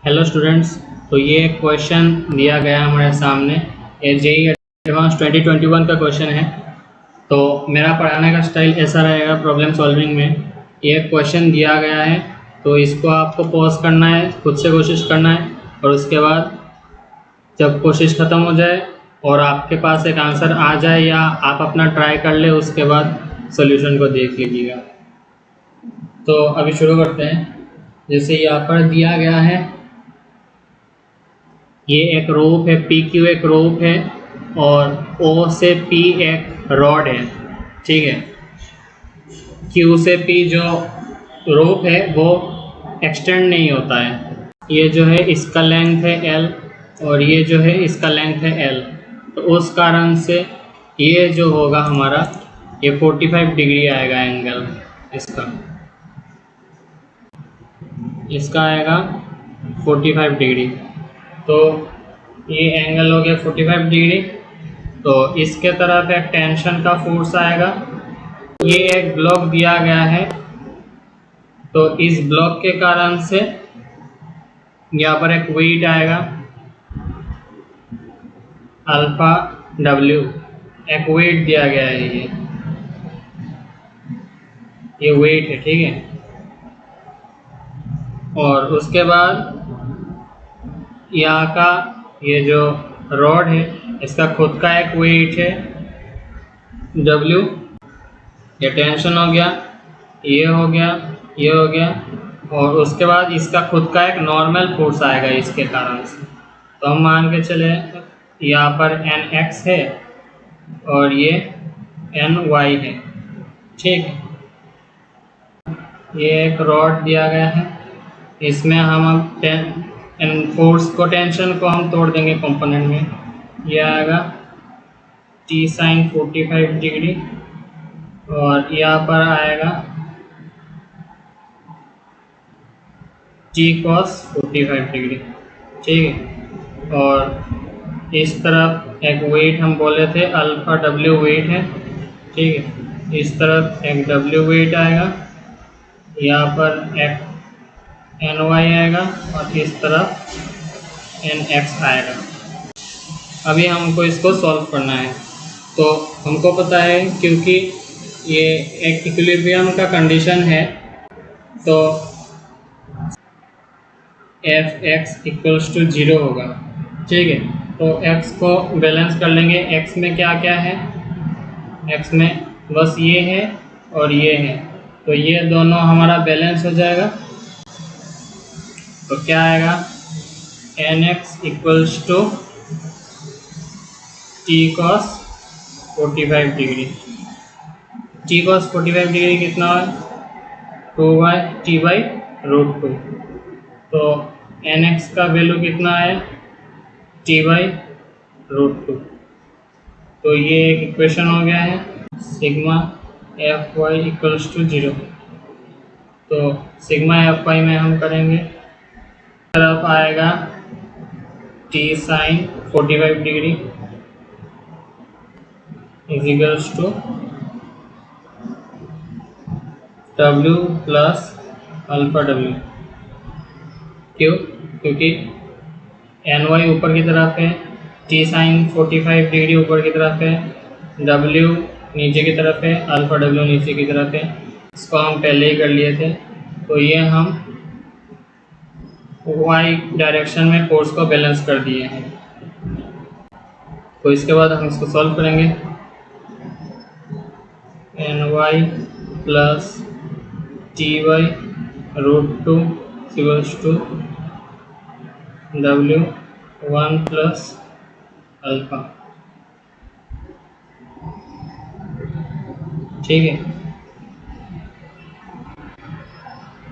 Hello students. तो ये एक क्वेश्चन दिया गया है हमारे सामने। ये जेईई एडवांस 2021 का क्वेश्चन है। तो मेरा पढ़ाने का स्टाइल ऐसा रहेगा प्रॉब्लम सॉल्विंग में। ये क्वेश्चन दिया गया है तो इसको आपको पॉज करना है, खुद से कोशिश करना है, और उसके बाद जब कोशिश ख़त्म हो जाए और आपके पास एक आंसर आ जाए या आप अपना ट्राई कर ले, उसके बाद सॉल्यूशन को देख लीजिएगा। तो अभी शुरू करते हैं। जैसे यहाँ पर दिया गया है, ये एक रोप है, पी क्यू एक रोप है और ओ से पी एक रॉड है। ठीक है, क्यू से पी जो रोप है वो एक्सटेंड नहीं होता है। ये जो है इसका लेंथ है एल और ये जो है इसका लेंथ है एल। तो उस कारण से ये जो होगा हमारा, ये 45 डिग्री आएगा एंगल इसका आएगा 45 डिग्री। तो ये एंगल हो गया 45 डिग्री। तो इसके तरफ एक टेंशन का फोर्स आएगा। ये एक ब्लॉक दिया गया है, तो इस ब्लॉक के कारण से यहाँ पर एक वेट आएगा अल्फा डब्ल्यू। एक वेट दिया गया है, ये वेट है। ठीक है, और उसके बाद यहाँ का ये जो रॉड है इसका खुद का एक वेट है W। ये टेंशन हो गया, ये हो गया, ये हो गया, और उसके बाद इसका खुद का एक नॉर्मल फोर्स आएगा इसके कारण से। तो हम मान के चले यहाँ पर NX है और ये NY है। ठीक है, ये एक रॉड दिया गया है, इसमें हम अब फोर्स को, टेंशन को हम तोड़ देंगे कंपोनेंट में। ये आएगा T sin 45 डिग्री और यहाँ पर आएगा T cos 45 डिग्री। ठीक है, और इस तरफ एक वेट हम बोले थे अल्फा W वेट है। ठीक है, इस तरफ एक W वेट आएगा, यहाँ पर एक NY आएगा और इस तरफ NX आएगा। अभी हमको इसको सॉल्व करना है। तो हमको पता है क्योंकि ये एक इक्विलिब्रियम का कंडीशन है, तो Fx इक्वल्स टू 0 होगा। ठीक है, तो x को बैलेंस कर लेंगे। x में क्या क्या है, x में बस ये है और ये है, तो ये दोनों हमारा बैलेंस हो जाएगा। तो क्या आएगा, NX equals to T cos 45 degree. T cos 45 degree कितना है, 2/T/√2। तो NX का वैल्यू कितना है, T/√2। तो ये एक इक्वेशन हो गया है, सिग्मा Fy इक्वल्स टू 0। तो सिग्मा Fy में हम करेंगे, तरफ आएगा T sin 45 degree equals to W plus alpha W। क्यों, क्योंकि NY ऊपर की तरफ है, T sin 45 डिग्री ऊपर की तरफ है, W नीचे की तरफ है, अल्फा W नीचे की तरफ है। इसको हम पहले ही कर लिए थे। तो ये हम Y डायरेक्शन में फोर्स को बैलेंस कर दिए हैं। तो इसके बाद हम इसको सॉल्व करेंगे। NY plus T/√2 equals to W1 plus alpha. ठीक है,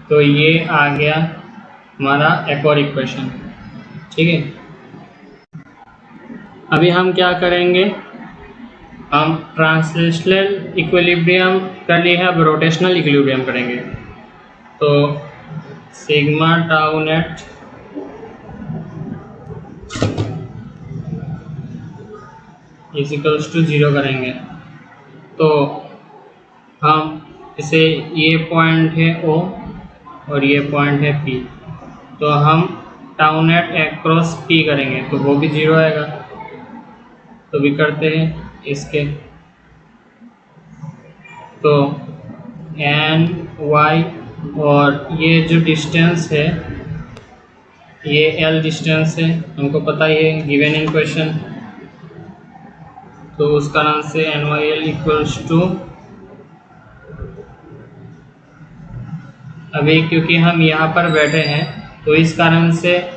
तो ये आ गया हमारा एक और इक्वेशन। ठीक है, अभी हम क्या करेंगे, हम ट्रांसलेशनल इक्विलिब्रियम कर लिए हैं, अब रोटेशनल इक्विलिब्रियम करेंगे। तो sigma tau net equals to 0 करेंगे। तो हम इसे, ये पॉइंट है O और ये पॉइंट है P, तो हम टाउ नेट अक्रॉस P करेंगे तो वो भी 0 आएगा। तो भी करते हैं इसके, तो एन वाई और ये जो डिस्टेंस है ये L डिस्टेंस है, हमको पता ही है गिवन इन क्वेश्चन। तो उस कारण से N Y L equals to, अभी क्योंकि हम यहाँ पर बैठे हैं तो इस कारण से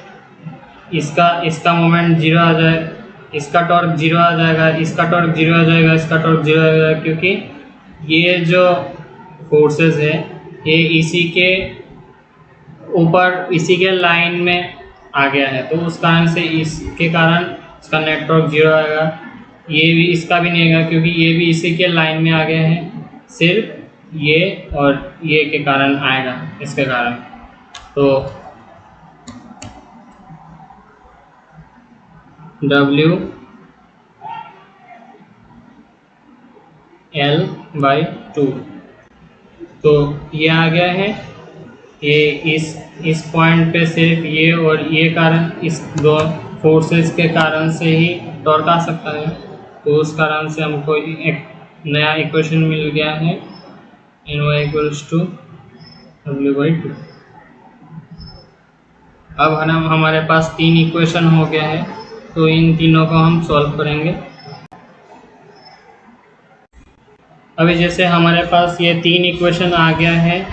इसका मोमेंट 0 आ जाए, इसका टॉर्क 0 आ जाएगा, इसका टॉर्क 0 आ जाएगा, इसका टॉर्क 0 आ जाएगा, क्योंकि ये जो फोर्सेस है ये इसी के ऊपर, इसी के लाइन में आ गया है। तो उस कारण से इसके कारण इसका नेट टॉर्क 0 आएगा। ये भी, इसका भी नहीं आएगा क्योंकि ये भी इसी के लाइन में आ गए हैं, सिर्फ ये और ये के कारण आएगा, इसके कारण। तो W L/2, तो ये आ गया है। ये इस पॉइंट पे सिर्फ ये और ये कारण, इस दो फोर्सेस के कारण से ही टॉर्क आ सकता है। तो उस कारण से हमको एक नया इक्वेशन मिल गया है, Ny = W/2। अब हमारे पास 3 इक्वेशन हो गया है, तो इन तीनों को हम सॉल्व करेंगे। अभी जैसे हमारे पास ये 3 इक्वेशन आ गया है,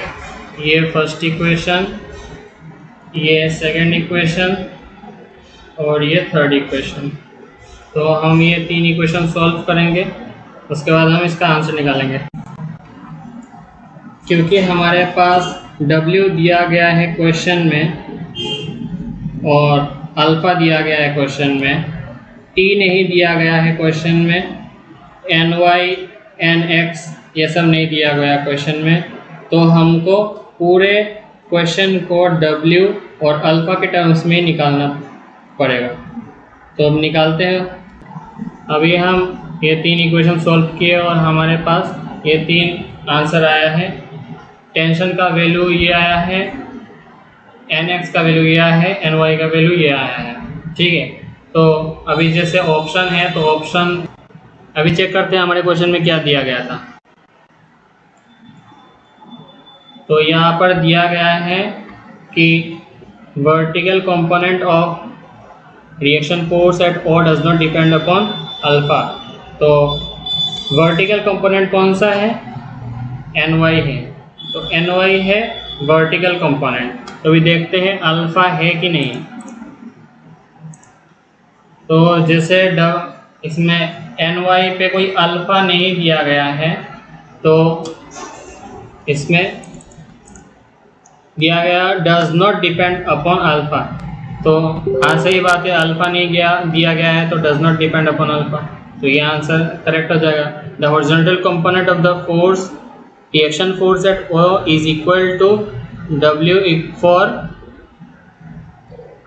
ये फर्स्ट इक्वेशन, ये सेकंड इक्वेशन और ये थर्ड इक्वेशन। तो हम ये 3 इक्वेशन सॉल्व करेंगे, उसके बाद हम इसका आंसर निकालेंगे। क्योंकि हमारे पास W दिया गया है क्वेश्चन में और अल्फ़ा दिया गया है क्वेश्चन में, T नहीं दिया गया है क्वेश्चन में, Ny Nx ये सब नहीं दिया गया क्वेश्चन में, तो हमको पूरे क्वेश्चन को W और अल्फ़ा के टर्म्स में निकालना पड़ेगा। तो अब निकालते हैं। अभी हम ये 3 इक्वेशन सॉल्व किए और हमारे पास ये 3 आंसर आया है। टेंशन का वैल्यू ये आया है, Nx का वैल्यू ये आया है, Ny का वैल्यू ये आया है। ठीक है, तो अभी जैसे ऑप्शन है तो ऑप्शन अभी चेक करते हैं हमारे क्वेश्चन में क्या दिया गया था। तो यहाँ पर दिया गया है कि vertical component of reaction force at O does not depend upon alpha. तो वर्टिकल कंपोनेंट कौन सा है? Ny है। तो Ny है वर्टिकल कंपोनेंट। तो अभी देखते हैं अल्फा है कि नहीं। तो जैसे इसमें Ny पे कोई अल्फा नहीं दिया गया है, तो इसमें दिया गया does not depend upon alpha. तो हाँ सही बात है, अल्फा नहीं दिया गया है तो does not depend upon alpha. तो ये आंसर करेक्ट हो जाएगा। The horizontal component of the force reaction force at O is equal to W for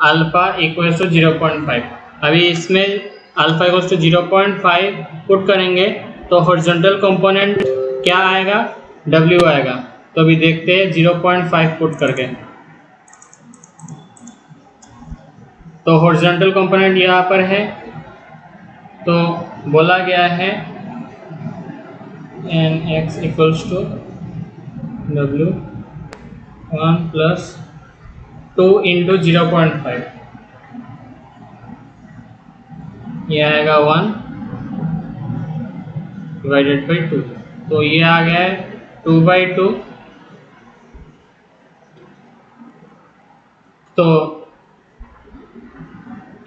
alpha equal to 0.5। अभी इसमें अल्फा इक्वल टू 0.5 पुट करेंगे तो हॉरिजॉन्टल कंपोनेंट क्या आएगा? W आएगा। तो अभी देखते हैं 0.5 पुट करके। तो हॉरिजॉन्टल कंपोनेंट यहाँ पर है, तो बोला गया है Nx इक्वल्स टू W 1 + 2 × 0.5, ये आएगा 1 / 2। तो ये आ गया है 2/2। तो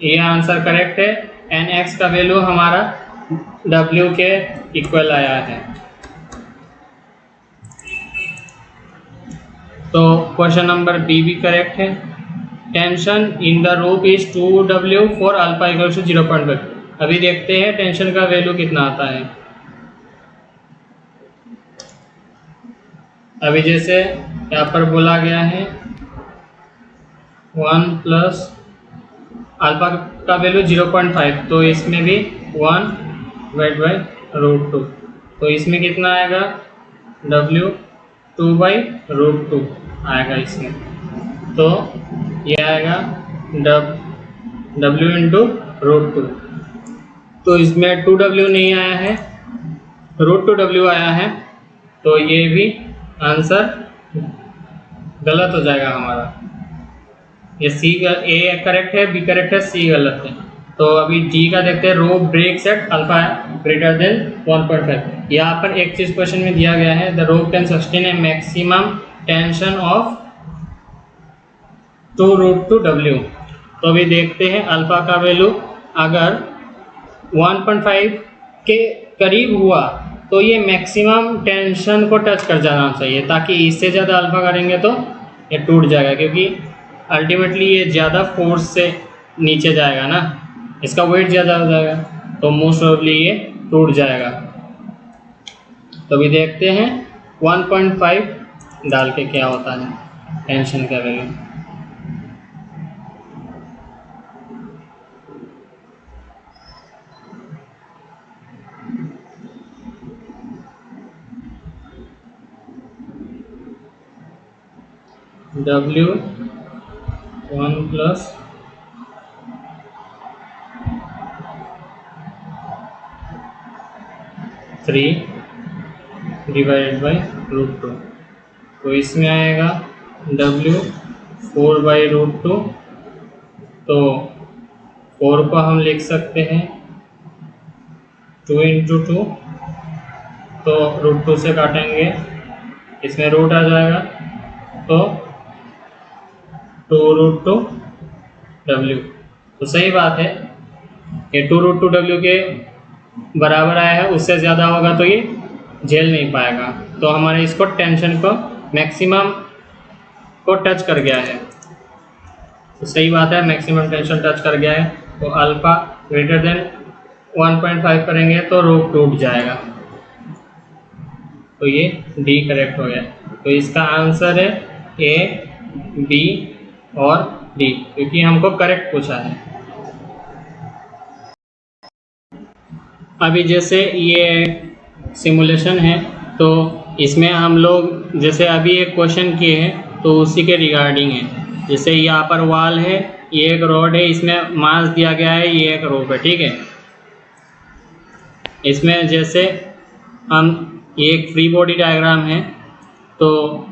ये आंसर करेक्ट है। Nx का वैल्यू हमारा W के इक्वल आया है। तो क्वेश्चन नंबर बी भी करेक्ट है। Tension in the rope is 2W for alpha equal to 0.5। अभी देखते हैं टेंशन का वैल्यू कितना आता है। अभी जैसे यहाँ पर बोला गया है 1 + अल्फा का वैल्यू 0.5, तो इसमें भी 1/√2। तो इसमें कितना आएगा? W 2/√2 आएगा इसमें। तो ये आएगा W इंटू √2। तो इसमें 2W नहीं आया है, √2W आया है, तो ये भी आंसर गलत हो जाएगा हमारा। ये सी ए करेक्ट है, बी करेक्ट है, सी गलत है। तो अभी डी का देखते हैं, row breaks at alpha greater than 1.5। यहाँ पर एक चीज क्वेश्चन में दिया गया है, the rope can sustain A maximum tension of 2√2W। तो अभी देखते हैं अल्फा का वैल्यू अगर 1.5 के करीब हुआ तो ये मैक्सिमम टेंशन को टच कर जाना चाहिए, ताकि इससे ज़्यादा अल्फा करेंगे तो ये टूट जाएगा, क्योंकि अल्टीमेटली ये ज़्यादा फोर्स से नीचे जाएगा ना, इसका वेट ज़्यादा हो जाएगा, तो मोस्ट प्रोबेबली ये टूट जाएगा। तो अभी देखते हैं 1.5 डाल के क्या होता है टेंशन का value. W 1 plus three divided by √2। तो इसमें आएगा W 4/√2। तो 4 को हम लिख सकते हैं 2 इंटू 2, तो √2 से काटेंगे, इसमें रूट आ जाएगा, तो 2√2W। तो सही बात है, ये 2√2W के बराबर आया है, उससे ज़्यादा होगा तो ये झेल नहीं पाएगा, तो हमारे इसको टेंशन को मैक्सिमम को टच कर गया है। तो सही बात है, मैक्सिमम टेंशन टच कर गया है, तो अल्फा ग्रेटर देन 1.5 करेंगे तो रोप टूट जाएगा। तो ये डी करेक्ट हो गया। तो इसका आंसर है ए, बी और डी, क्योंकि हमको करेक्ट पूछा है। अभी जैसे ये सिमुलेशन है, तो इसमें हम लोग जैसे अभी एक क्वेश्चन किए हैं तो उसी के रिगार्डिंग है। जैसे यहाँ पर वॉल है, ये एक रॉड है, इसमें मास दिया गया है, ये एक रोप है, ठीक है। इसमें जैसे हम ये एक फ्री बॉडी डायग्राम है, तो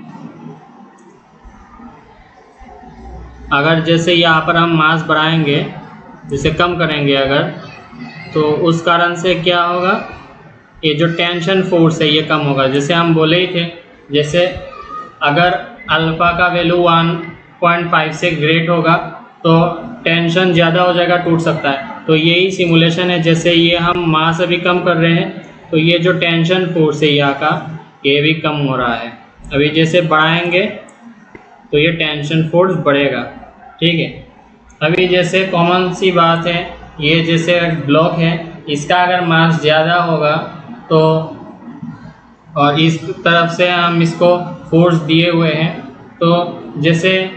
अगर जैसे यहाँ पर हम मास बढ़ाएंगे, जैसे कम करेंगे अगर, तो उस कारण से क्या होगा, ये जो टेंशन फोर्स है ये कम होगा। जैसे हम बोले ही थे, जैसे अगर अल्फा का वैल्यू 1.5 से ग्रेट होगा तो टेंशन ज़्यादा हो जाएगा, टूट सकता है। तो यही सिमुलेशन है, जैसे ये हम मास अभी कम कर रहे हैं तो ये जो टेंशन फोर्स है यहाँ का, ये भी कम हो रहा है। अभी जैसे बढ़ाएंगे तो ये टेंशन फोर्स बढ़ेगा, ठीक है। अभी जैसे कॉमन सी बात है, ये जैसे ब्लॉक है, इसका अगर मास ज़्यादा होगा तो, और इस तरफ से हम इसको फोर्स दिए हुए हैं, तो जैसे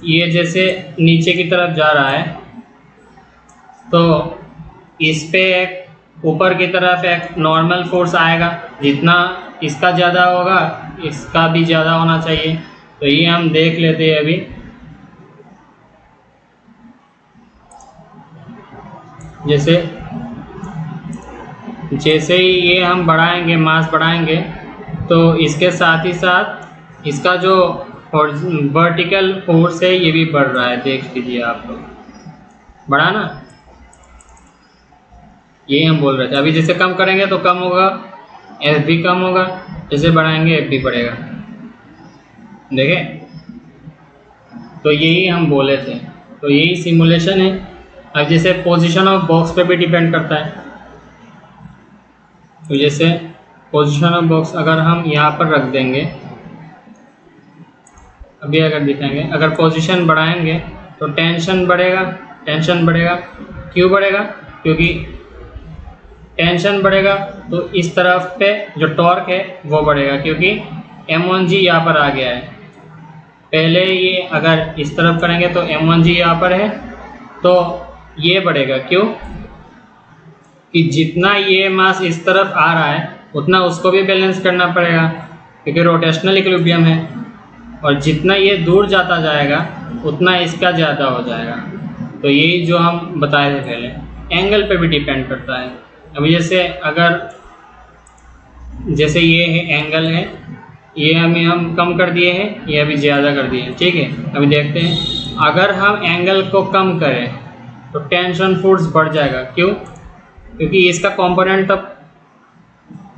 ये जैसे नीचे की तरफ जा रहा है, तो इस पे एक ऊपर की तरफ एक नॉर्मल फोर्स आएगा, जितना इसका ज़्यादा होगा इसका भी ज़्यादा होना चाहिए। तो ये हम देख लेते हैं अभी। जैसे ही ये हम बढ़ाएंगे, मास बढ़ाएंगे, तो इसके साथ ही साथ इसका जो वर्टिकल फोर्स है ये भी बढ़ रहा है, देख लीजिए आप लोग, बढ़ा ना, ये हम बोल रहे थे। अभी जैसे कम करेंगे तो कम होगा, एफ भी कम होगा, जैसे बढ़ाएंगे एफ भी बढ़ेगा, देखें। तो यही हम बोले थे, तो यही सिमुलेशन है। अब जैसे पोजीशन ऑफ बॉक्स पे भी डिपेंड करता है, तो जैसे पोजीशन ऑफ बॉक्स अगर हम यहाँ पर रख देंगे, अभी अगर दिखाएंगे, अगर पोजीशन बढ़ाएंगे तो टेंशन बढ़ेगा, टेंशन बढ़ेगा। क्यों बढ़ेगा? क्योंकि टेंशन बढ़ेगा तो इस तरफ पे जो टॉर्क है वो बढ़ेगा, क्योंकि M1G यहाँ पर आ गया है। पहले ये अगर इस तरफ करेंगे तो M1G यहाँ पर है, तो ये बढ़ेगा। क्यों? कि जितना ये मास इस तरफ आ रहा है उतना उसको भी बैलेंस करना पड़ेगा, क्योंकि रोटेशनल इक्विलिब्रियम है। और जितना ये दूर जाता जाएगा उतना इसका ज़्यादा हो जाएगा। तो यही जो हम बताए थे पहले, एंगल पे भी डिपेंड करता है। अभी जैसे ये है एंगल है, ये हम कम कर दिए हैं, ये अभी ज़्यादा कर दिए हैं, ठीक है। अभी देखते हैं, अगर हम एंगल को कम करें तो टेंशन फोर्स बढ़ जाएगा। क्यों? क्योंकि इसका कंपोनेंट, अब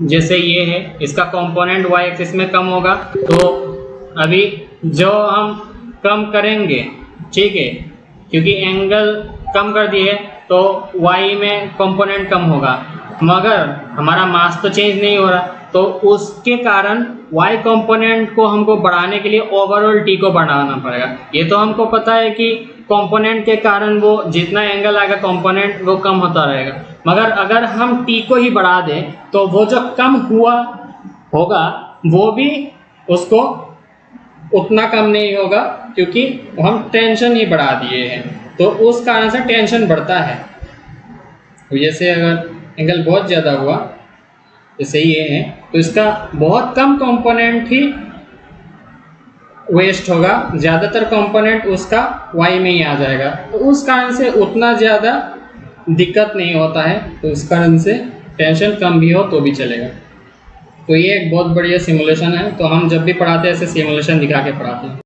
जैसे ये है, इसका कंपोनेंट y एक्सिस में कम होगा, तो अभी जो हम कम करेंगे, ठीक है, क्योंकि एंगल कम कर दिए तो y में कंपोनेंट कम होगा, मगर हमारा मास तो चेंज नहीं हो रहा, तो उसके कारण y कंपोनेंट को हमको बढ़ाने के लिए ओवरऑल t को बढ़ाना पड़ेगा। ये तो हमको पता है कि कंपोनेंट के कारण वो जितना एंगल आएगा कंपोनेंट वो कम होता रहेगा, मगर अगर हम t को ही बढ़ा दें तो वो जो कम हुआ होगा वो भी उसको उतना कम नहीं होगा, क्योंकि हम टेंशन ही बढ़ा दिए हैं, तो उस कारण से टेंशन बढ़ता है। तो जैसे अगर एंगल बहुत ज़्यादा हुआ, जैसे ये है, तो इसका बहुत कम कंपोनेंट ही वेस्ट होगा, ज़्यादातर कंपोनेंट उसका y में ही आ जाएगा, तो उस कारण से उतना ज़्यादा दिक्कत नहीं होता है, तो इस कारण से टेंशन कम भी हो तो भी चलेगा। तो ये एक बहुत बढ़िया सिमुलेशन है, तो हम जब भी पढ़ाते हैं ऐसे सिमुलेशन दिखा के पढ़ाते हैं।